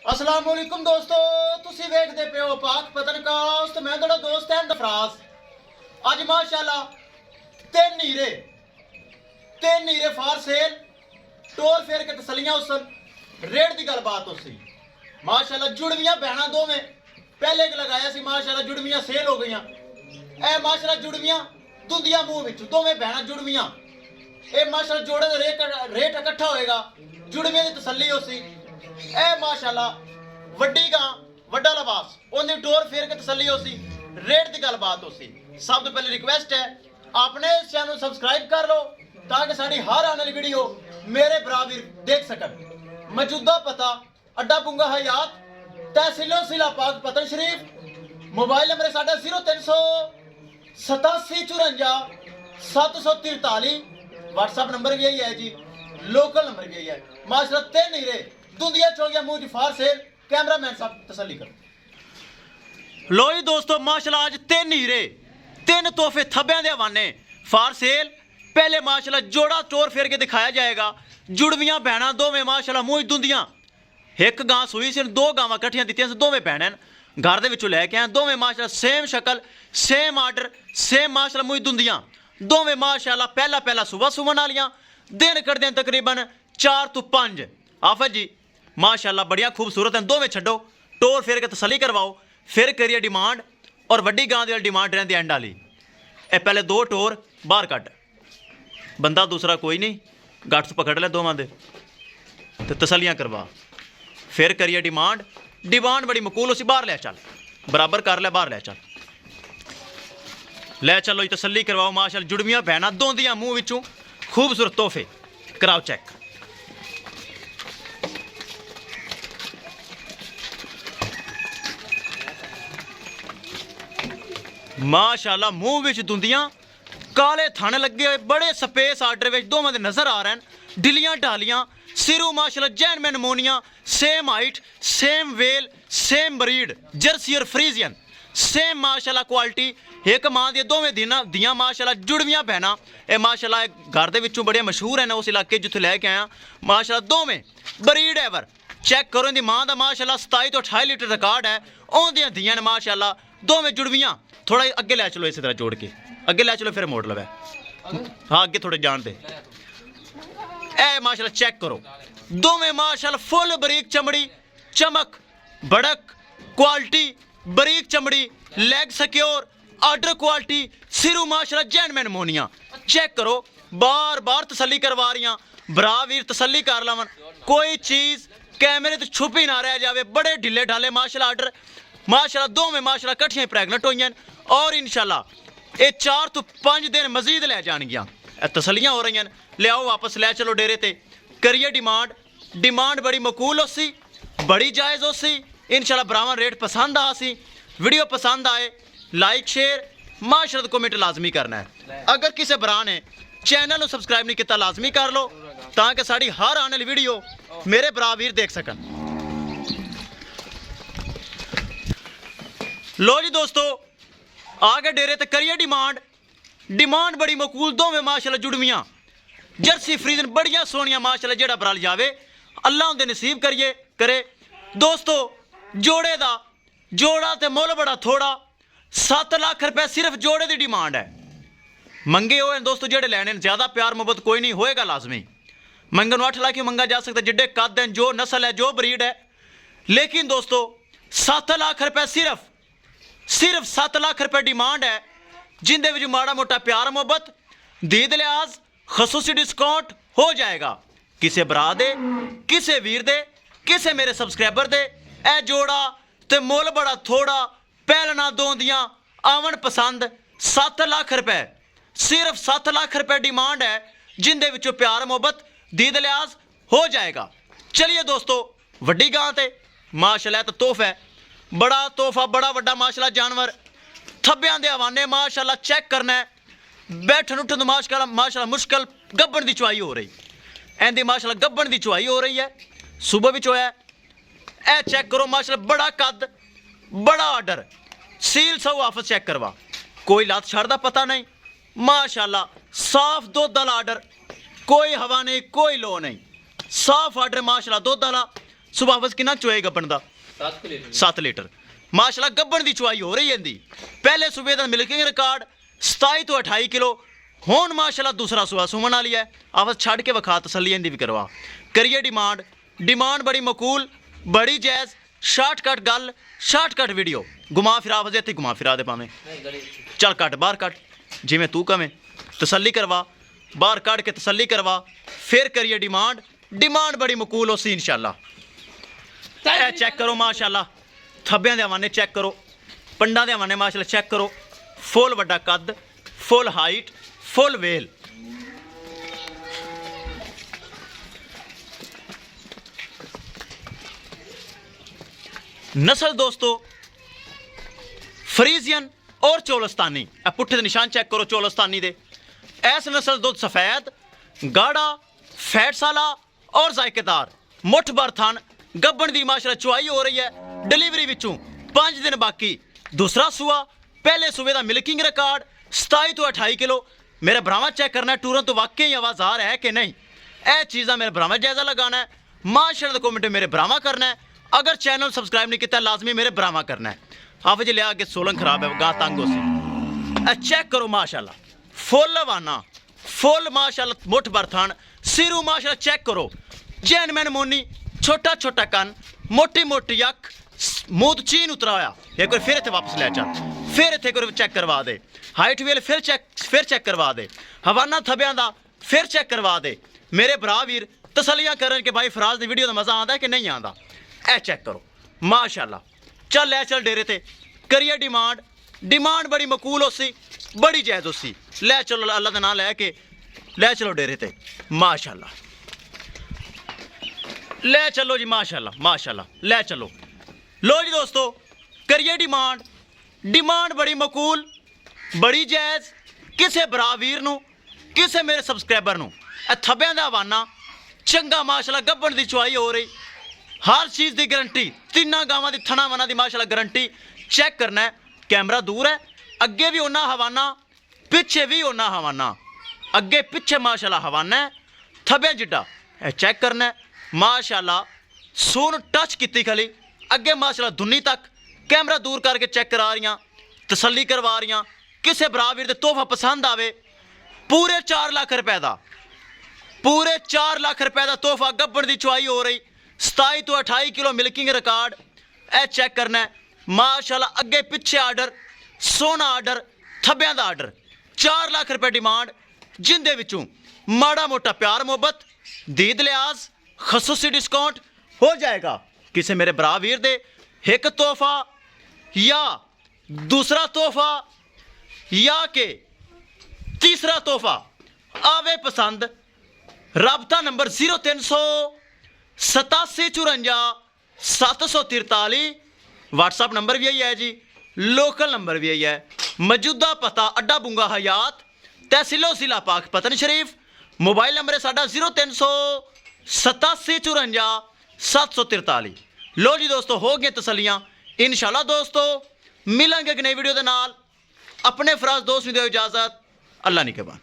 अस्सलाम वालेकुम दोस्तों, तुसी वेखदे पे हो पाक पतनकास्ट। मैं थोड़ा दोस्त है दफराज। अज माशाल्लाह तीन हीरे फार सेल टोर फेर के तसलियां उसन रेट की गलबात उसी माशाल्लाह। जुड़वियां बहना दो में पहले एक लगाया सी माशाल्लाह, जुड़वियां सेल हो गई। ए माशाल्लाह जुड़वियां दुंदियां मुंह विच दोवें बहना जुड़वियां। ए माशाल्लाह जोड़े का रेट इकट्ठा होएगा, जुड़वियां की तसली उसी। ए माशाल्लाह वड्डी गां वड्डा लिबास उन्हें टोर फेर के तसली उसी रेट की गलबात उसी। सब तो पहले रिक्वेस्ट है आपने इस चैनल सब्सक्राइब कर लो ताकि साड़ी हर आने वाली वीडियो मेरे बराबर देख सकन। मौजूदा पता अड्डा बुंगा हयात तहसीलो सिला पाक पतन शरीफ। मोबाइल नंबर है साढ़ा 038754 व्हाट्सएप नंबर भी यही है जी, लोकल नंबर भी यही है। माशाल्लाह तीन हीरे दुंदिया चोगिया मुंह फार सेल। कैमरामैन साहब तसल्ली करो। लो जी दोस्तों माशाल्लाह आज तीन हीरे तीन तोहफे थब्बियां दे हवाने फार सेल। पहले माशाल्लाह जोड़ा चोर फेर के दिखाया जाएगा। जुड़वियां बहना दोवें माशाल्लाह मुंह दुंदियां। एक गां सुई सी, दो गावां कट्ठियां दित्तियां सी, दोवें भैणां घर दे विचों लैके आए दोवें माशाल्लाह सेम शक्ल सेम आर्डर सेम माशाल्लाह मुंह दुंदियां दोवें माशाल्लाह। पहला सुबह सुमन वालियां दिन कटदे तकरीबन 4 तो 5 आफत जी माशाल्लाह बढ़िया खूबसूरत हैं। दोवें छड्डो टोर फेर के तसली करवाओ फिर करिए डिमांड। और वड्डी गां दी डिमांड रहंदी एंड वाली। ए पहले दो टोर बाहर कट बंदा दूसरा कोई नहीं, गट्ठ पकड़ ले दोवां दे ते तसलियां करवा फिर करिए डिमांड। डिमांड बड़ी मकूल उसी बाहर लै चल बराबर कर ले, बाहर लै चल लै चलो जी तसली करवाओ। माशाल्लाह जुड़वियां बहना दोंदियां मुंह विचों खूबसूरत तोहफे कराओ चेक। माशाल्लाह मुंह विच दुंदियां काले थन लगे हुए बड़े स्पेस आर्डर विच दोवां दे नजर आ रहे हैं। डिलियां डालियां सिरू माशाल्लाह जैनमैन मोनिया सेम हाइट सेम वेल सेम ब्रीड जर्सी और फ्रीजियन सेम माशाल्लाह क्वालिटी। एक मां दी दोवें दियां माशाल्लाह जुड़वियां बहना। ए माशाल्लाह घर दे विचों बड़े मशहूर हैं उस इलाके जित्थों लैके आया माशाल्लाह। दोवें ब्रीड एवर चेक करो। इनकी मां दा माशाल्लाह 27 तो 28 लीटर रिकॉर्ड है। उन्दियां दियां ने माशाल्लाह दोवें जुड़वियां। थोड़ा अगे लै चलो इसी तरह जोड़ के अगे लै चलो फिर मोड़ लवे। हाँ अगे थोड़े जान दे। ए माशाल्लाह चेक करो दोवें माशाल्लाह फुल बरीक चमड़ी चमक बड़क क्वालिटी बरीक चमड़ी लेग सिक्योर आर्डर क्वालिटी सिरू माशाल्लाह जैनमैन मोनिया। चेक करो बार बार तसली करवा रही बरा वीर तसली कर लवन कोई चीज़ कैमरे तो छुपी ना रह जाए। बड़े ढिले ढाले माशाल्लाह आर्डर माशाल्लाह दोवें माशाल्लाह कट्ठियां प्रैगनेंट हुई और इंशाल्लाह ये 4 तो 5 दिन मजीद लै जाएगियां। तसलियां हो रही हैं लियाओ वापस लै चलो डेरे ते करिए डिमांड। डिमांड बड़ी मकूल होसी बड़ी जायज़ होसी इंशाल्लाह। ब्राह्मण रेट पसंद आसी वीडियो पसंद आए लाइक शेयर माशाल्लाह कमेंट लाजमी करना है। अगर किसी भरा ने चैनल को सब्सक्राइब नहीं किया लाजमी कर लो ताकि साड़ी हर आने वाली वीडियो मेरे भरा वीर देख सकन। लो जी दोस्तों आ गए डेरे ते करिए डिमांड। डिमांड बड़ी मकूल दोवें माशाल्लाह जुड़वियां जर्सी फ्रीजन बड़ियां सोहनियां माशाल्लाह। जेड़ा बरल जावे अल्लाह उनके नसीब करिए करे। दोस्तों जोड़े दा जोड़ा ते मुल बड़ा थोड़ा 7 लाख रुपए सिर्फ जोड़े की डिमांड है। मंगे हुए दोस्तों जेड़े लैने ज़्यादा प्यार मुहब्बत कोई नहीं होएगा लाजमी। मंगन 8 लाख ही मंगा जा सकता जिड्डे कद हैं जो नस्ल है जो ब्रीड है। लेकिन दोस्तों 7 लाख रुपए सिर्फ 7 लाख रुपए डिमांड है जिंदे विच माड़ा मोटा प्यार मुहब्बत दीद लिहाज खसूसी डिस्काउंट हो जाएगा किसे भरा दे किसे वीर दे किसे मेरे सब्सक्राइबर दे। ए जोड़ा ते मुल बड़ा थोड़ा पहलना दोंदियां आवन पसंद 7 लाख रुपए सिर्फ 7 लाख रुपए डिमांड है जिंदे विचों प्यार मुहब्बत दीद लिहाज हो जाएगा। चलिए दोस्तों वड्डी गां ते माशाल्लाह तो तोहफा है बड़ा तोहफा बड़ा वड्डा माशाल्लाह जानवर थब्बियां दे हवाने माशाल्लाह। चेक करना है बैठन उठन माशाल्लाह मुश्किल गब्बन की चुआई हो रही एंदी माशाल्लाह गब्बन की चुआई हो रही है सुबह भी चोया। ए चेक करो माशाल्लाह बड़ा कद बड़ा आर्डर सील सौ वापस चेक करवा कोई लत छड़दा पता नहीं माशाल्लाह। साफ दुध वाला आर्डर कोई हवा नहीं कोई लो नहीं साफ आर्डर माशाल्लाह दुध वाला ਸੁਭਾਵਸ ਕਿੰਨਾ ਚੋਏ ਗੱਬਣ ਦਾ 7 ਲੀਟਰ ਮਾਸ਼ਾਅੱਲਾ ਗੱਬਣ ਦੀ ਚੁਆਈ ਹੋ ਰਹੀ ਇਹਦੀ ਪਹਿਲੇ ਸੂਬੇ ਦਾ ਮਿਲਕਿੰਗ ਰਿਕਾਰਡ 27 ਤੋਂ 28 ਕਿਲੋ ਹੁਣ ਮਾਸ਼ਾਅੱਲਾ ਦੂਸਰਾ ਸੂਆ ਸੁਮਨ ਵਾਲੀ ਹੈ ਆਵਾਜ਼ ਛੱਡ ਕੇ ਵਿਖਾ ਤਸੱਲੀ ਇਹਦੀ ਵੀ ਕਰਵਾ ਕਰੀਏ ਡਿਮਾਂਡ ਬੜੀ ਮਕੂਲ ਬੜੀ ਜਾਇਜ਼ ਸ਼ਾਰਟਕਟ ਗੱਲ ਸ਼ਾਰਟਕਟ ਵੀਡੀਓ ਘੁਮਾ ਫਿਰਾ ਵਜੇ ਤੇ ਘੁਮਾ ਫਿਰਾ ਦੇ ਭਾਵੇਂ ਚੱਲ ਕੱਟ ਬਾਹਰ ਕੱਟ ਜਿਵੇਂ ਤੂੰ ਕਵੇਂ ਤਸੱਲੀ ਕਰਵਾ ਬਾਹਰ ਕੱਢ ਕੇ ਤਸੱਲੀ ਕਰਵਾ ਫਿਰ ਕਰੀਏ ਡਿਮਾਂਡ ਬੜੀ ਮਕੂਲ ਹੋਸੀ ਇਨਸ਼ਾਅੱਲਾ ਇਹ ਚੈੱਕ ਕਰੋ ਮਾਸ਼ਾਅੱਲਾ ਥੱਬਿਆਂ ਦੇ ਹਵਾਨੇ ਚੈੱਕ ਕਰੋ ਪੰਡਾਂ ਦੇ ਹਵਾਨੇ ਮਾਸ਼ਾਅੱਲਾ ਚੈੱਕ ਕਰੋ ਫੁੱਲ ਵੱਡਾ ਕੱਦ ਫੁੱਲ ਹਾਈਟ ਫੁੱਲ ਵੇਲ नस्ल दोस्तों फ्रीजियन और चोलस्तानी पुट्ठे दे निशान चेक करो चोलस्तानी दे ऐस नस्ल दुध सफेद गाढ़ा फैट साला और जायकेदार मुठ भर थन गब्बन दी माशाअल्लाह चुआई हो रही है डिलीवरी विचों 5 दिन बाकी दूसरा सूआ पहले सूबे का मिल्किंग रिकॉर्ड 27 तो 28 किलो मेरे भरावां चेक करना है टूरों तो वाकई आवाज़ आ रहा है कि नहीं यह चीज़ा मेरे भरावां जायजा लगाना है माशाअल्लाह कमेंट मेरे भरावां करना है अगर चैनल सब्सक्राइब नहीं किया लाजमी मेरे बरामा करना है आप जी लिया के सोलन खराब है गाह तंग हो चेक करो माशाल्लाह फुल वाना फुल माशाल्लाह मुठ बरथान सिरू माशाल्लाह चेक करो जैन मैन मोनी छोटा छोटा कन मोटी मोटी अख मूत चीन उतरा होया एक बार फिर इतने वापस ले चल फिर इतने चेक करवा दे हाइट वेल फिर चेक करवा दे हवाना थब्यां दा फिर चेक करवा दे मेरे भरा वीर तसलियां करन कि भाई फराज की वीडियो का मज़ा आता है कि नहीं आता ए चेक करो माशाल्लाह चल ले चल डेरे ते करिए डिमांड बड़ी मकूल होसी बड़ी जायज़ होसी ले चलो अल्लाह का नाम लैके ले चलो डेरे ते माशाल्लाह ले चलो जी माशाल्लाह ले चलो लो जी दोस्तों करिए डिमांड बड़ी मकूल बड़ी जायज़ किसे भरा वीर नूं किसे मेरे सबसक्राइबर नूं थब्बियां दा हवाना चंगा माशाल्लाह गब्बन दी चुआई हो रही हर चीज़ की गारंटी तिना गावां दी थना वना दी माशाल्लाह गारंटी चेक करना है कैमरा दूर है अगे भी उन्ना हवाना पिछे भी उन्ना हवाना अगे पिछे माशाल्लाह हवाना है थब्बे जिड्डा चेक करना है माशाल्लाह सुन टच की खाली अगे माशाल्लाह दुनी तक कैमरा दूर करके चेक करा रही तसली करवा रही किसे भरा वीर दे तोहफा पसंद आवे पूरे 4 लाख रुपए का पूरे 4 लाख रुपए का तोहफा गब्बन की चुआई हो रही 27 तो 28 kilo milking record a check करना है माशाल्लाह अगे पिछे आर्डर सोना आर्डर थब्बियां दा आर्डर 4 लाख रुपए डिमांड जिंदे विचों माड़ा मोटा प्यार मोहब्बत दीद लिहाज खसूसी डिस्काउंट हो जाएगा किसी मेरे भरा वीर दे एक तोहफा या दूसरा तोहफा या के तीसरा तोहफा आवे पसंद राबता नंबर 0300 8754 743 व्हाट्सअप नंबर भी यही है जी लोकल नंबर भी यही है मौजूदा पता अड्डा बुंगा हयात तहसीलो जिला पाकपतन शरीफ मोबाइल नंबर है साडा 0300 8754 743 लो जी दोस्तों हो गए तसलियां इंशाल्लाह दोस्तों मिलेंगे एक नई वीडियो के नाल अपने फराज दोस्त भी दो इजाज़त अल्लाह निगहबान।